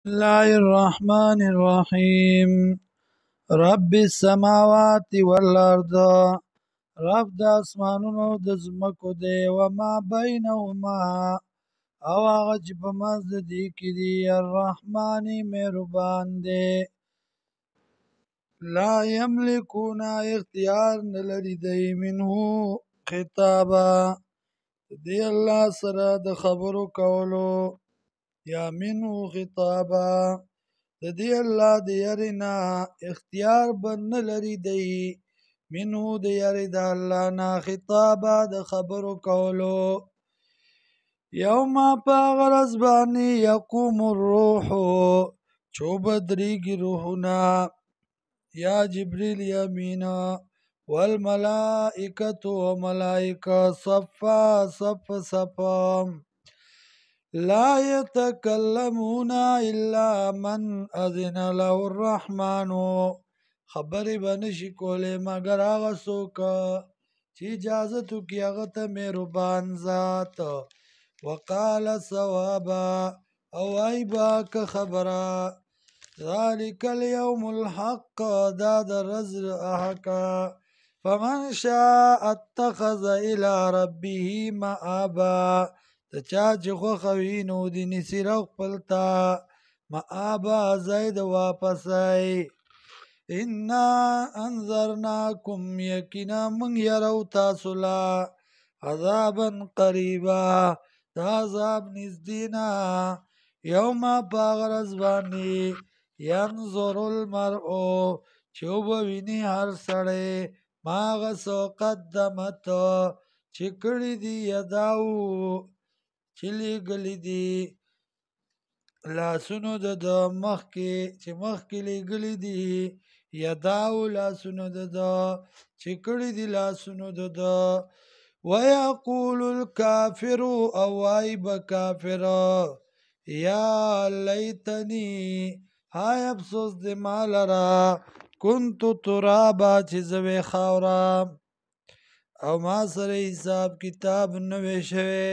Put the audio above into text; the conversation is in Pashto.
الله الرحمن الرحیم. رب السماوات والارض، رب د اسمانونو د ځمکو دی، وما بینهما او هغه چې په منځ د دې کې دی، الرحمن مهربان دی. لا یملکون اختیار نه لري دی منه خطابا دی الله سره د خبرو کولو، یا منه خطابا د دې الله د یری نه اختیار به نه لري دی، منه د یری د الله نه خطابا د خبرو کولو. یوم په غرض باندې یقوم الروح چوبدریږي روحونه، یا جبریل یمینا والملائکة وملائکه صفا صف صفا، لا يتكلمون الا من اذن له الرحمن، خبرې به نشي کولی مگر هغه څوک چې اجازت وکړي هغه ته مهربان ذات. وقال صوابا او ای با که خبره، ذلك اليوم الحق دا د ورځ حق، فمن شاء اتخذ الى ربه مآبا د چا چې خوښه وي نو د نیسي رو خپل ته مآبا ځای د واپسی. انا انذرناکم یقینا موږ یرو تاسو له عذابا قریبا د عذاب نږدې نه، یوم په هغه ورځ باندې ینظر المرء چې وبویني هر سړی ما هغه څه قدمت چې کړي دي، یداو چې لیږلي دي لاسونو د مخکې چې مخکې لیږلي دي، یداو لاسونو د چې کړي دي لاسونو د. ویقول الکافر او وای به کافر، یا لیتنی های افسوس د ما لره، کنتو ترابا چې زه وې خاوره او ما سره حساب کتاب نه وی شوی.